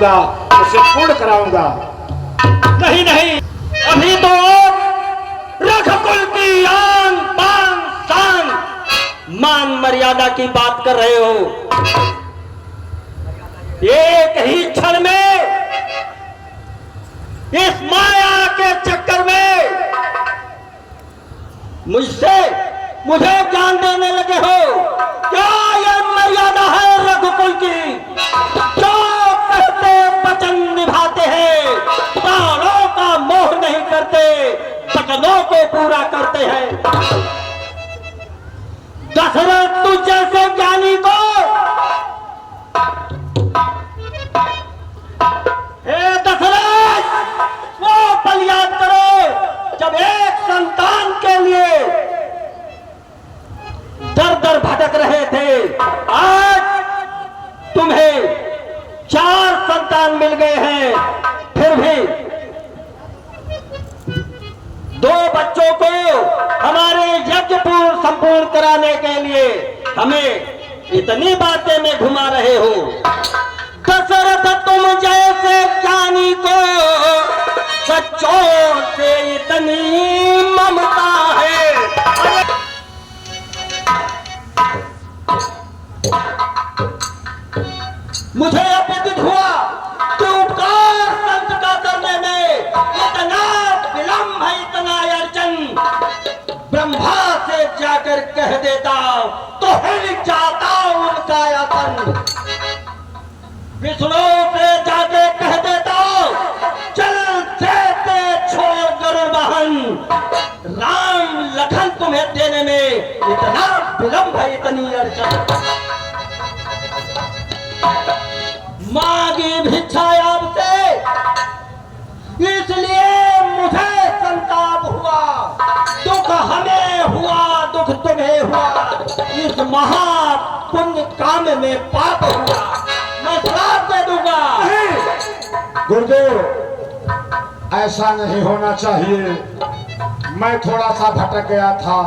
कराऊंगा, उसे पूर्ण कराऊंगा। नहीं नहीं, अभी तो रघुकुल की आन बान शान मान मर्यादा की बात कर रहे हो। एक ही क्षण में इस माया के चक्कर में मुझे जान देने लगे हो। क्या यह मर्यादा है रघुकुल की? जो कहते वचन निभाते हैं, प्राणों का मोह नहीं करते, वचनों को पूरा करते हैं। दशरथ तू जैसे ज्ञानी को, हे दशरथ, वो पल याद करो जब एक संतान के लिए दर दर भटक रहे थे। आज तुम्हें 4 संतान मिल गए हैं, फिर भी 2 बच्चों को हमारे यज्ञ पूर्ण संपूर्ण कराने के लिए हमें इतनी बातें में घुमा रहे हो। दशरथ तुम जैसे ज्ञानी को सच्चों से इतनी ममता है। मुझे अपित हुआ कि उपकार संत का करने में इतना विलंब है, इतना अर्जन। ब्रह्मा से जाकर कह देता तो हिल जाता उनका आतन। विष्णु से जाके कह देता चल देते छोड़ गरुड़ वाहन। राम लखन तुम्हें देने में इतना विलंब है, इतनी अड़चन। मांगी भिक्षा आपसे, इसलिए मुझे संताप हुआ। दुख हमें हुआ, दुख तुम्हें हुआ। इस महापुण्य काम में पाप हुआ। मैं श्राप दे दूंगा। गुरुदेव, ऐसा नहीं होना चाहिए। मैं थोड़ा सा भटक गया था,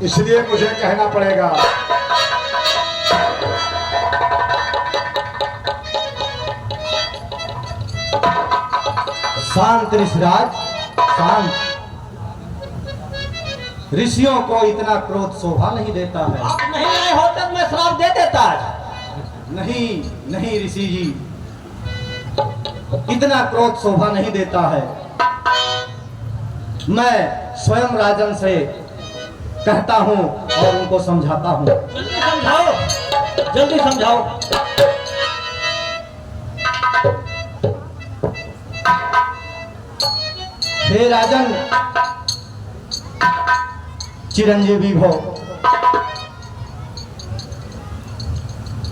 इसलिए मुझे कहना पड़ेगा। शांत ऋषिराज, शांत। ऋषियों को इतना क्रोध शोभा नहीं देता है। आप नहीं आए होते मैं श्राप दे देता। नहीं नहीं ऋषि जी, इतना क्रोध शोभा नहीं देता है। मैं स्वयं राजन से कहता हूं और उनको समझाता हूं। जल्दी समझाओ, जल्दी समझाओ। हे राजन, चिरंजीवी भो,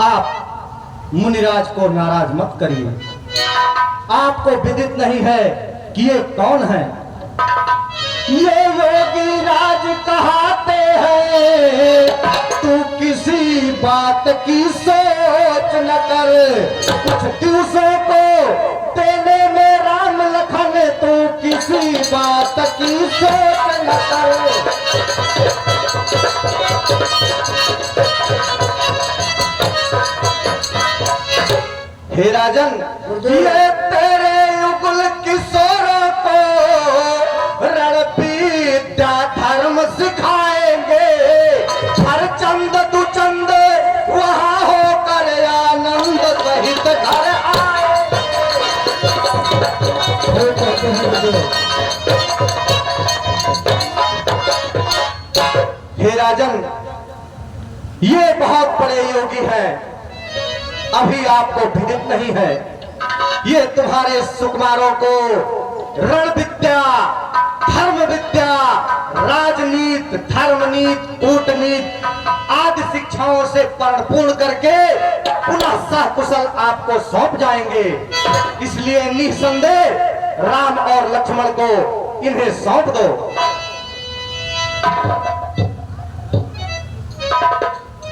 आप मुनिराज को नाराज मत करिए। आपको विदित नहीं है कि ये कौन है। ये योगी राज कहाते हैं, तू किसी बात की सोच न कर। कुछ दिवसों को देने में राम लखन, तू किसी बात की सोच न कर। हे राजन, ये तेरे युगल किशोरों को रण विद्या धर्म सिखाएंगे। हर चंद दुचंद वहाँ होकर आनंद सहित घर आएंगे। हे राजन, ये बहुत बड़े योगी हैं, अभी आपको विदित नहीं है। ये तुम्हारे सुकुमारों को रण विद्या, धर्म विद्या, राजनीति, धर्मनीति, कूटनीति आदि शिक्षाओं से परिपूर्ण करके पुनः सकुशल आपको सौंप जाएंगे। इसलिए निसंदेह राम और लक्ष्मण को इन्हें सौंप दो।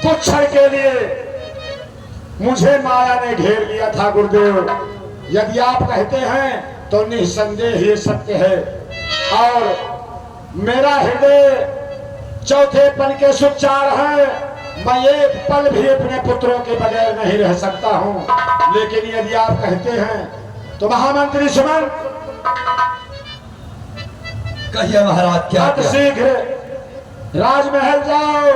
कुछ क्षण के लिए मुझे माया ने घेर लिया था गुरुदेव। यदि आप कहते हैं तो निसंदेह ये सत्य है। और मेरा हृदय चौथे पन के सुचार है। मैं एक पल भी अपने पुत्रों के बगैर नहीं रह सकता हूँ, लेकिन यदि आप कहते हैं तो महामंत्री सुमन, कहिए महाराज क्या अत शीघ्र राजमहल जाओ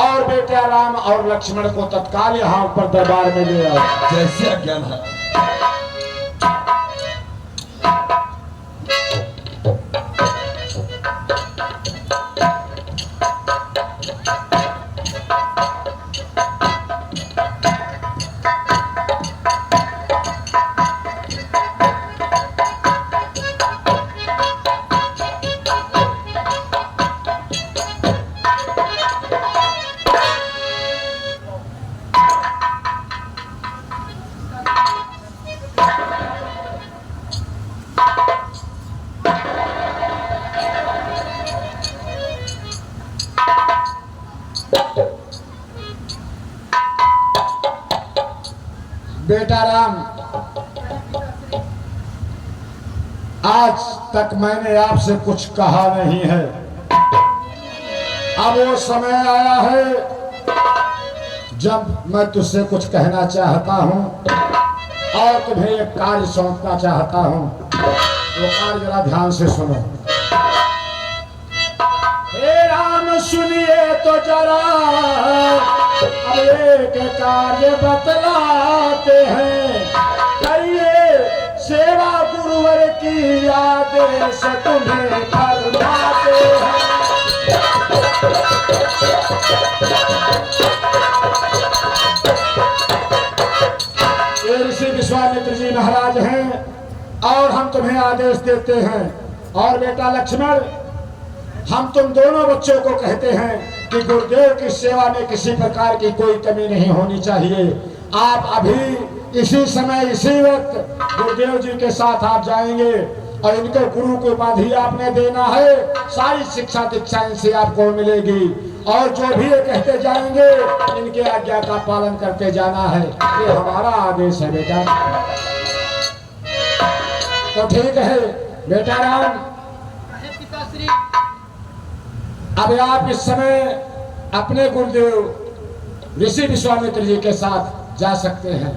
और बेटा राम और लक्ष्मण को तत्काल यहाँ ऊपर दरबार में ले आओ। जैसे आज्ञा महाराज। बेटा राम, आज तक मैंने आपसे कुछ कहा नहीं है। अब वो समय आया है जब मैं तुझसे कुछ कहना चाहता हूँ और तुम्हें एक कार्य सौंपना चाहता हूँ। वो कार्य जरा ध्यान से सुनो। हे राम सुनिए तो जरा, अब एक कार्य बतलाते हैं। कहिए सेवा गुरुवर की आदेश तुम्हें फरमाते हैं। ये ऋषि विश्वामित्र जी महाराज हैं और हम तुम्हें आदेश देते हैं। और बेटा लक्ष्मण, हम तुम दोनों बच्चों को कहते हैं कि गुरुदेव की सेवा में किसी प्रकार की कोई कमी नहीं होनी चाहिए। आप अभी इसी समय इसी वक्त गुरुदेव जी के साथ आप जाएंगे और इनके गुरु को उपाधि आपने देना है। सारी शिक्षा दीक्षा इनसे आपको मिलेगी और जो भी ये कहते जाएंगे इनके आज्ञा का पालन करते जाना है। ये हमारा आदेश है बेटा। तो ठीक है बेटा राम, अब आप इस समय अपने गुरुदेव ऋषि विश्वामित्र जी के साथ जा सकते हैं।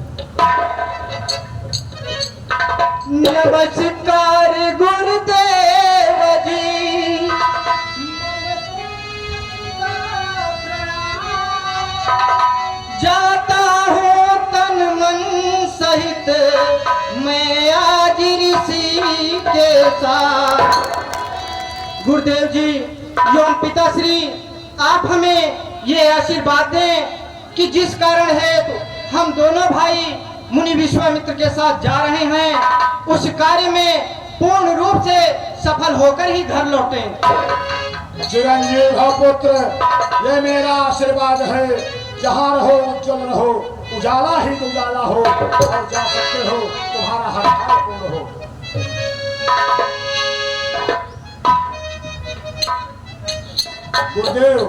नमस्कार गुरुदेव जी, जाता हूँ तन मन सहित मैं आज ऋषि के साथ। गुरुदेव जी एवं पिताश्री, आप हमें ये आशीर्वाद दें कि जिस कारण है तो हम दोनों भाई मुनि विश्वामित्र के साथ जा रहे हैं, उस कार्य में पूर्ण रूप से सफल होकर ही घर लौटें। चिरंजीव भव पुत्र, ये मेरा आशीर्वाद है। जहाँ रहो उज्जवल रहो, उजाला ही उजाला हो और जा सकते हो, तुम्हारा हर कार्य पूर्ण हो। गुरुदेव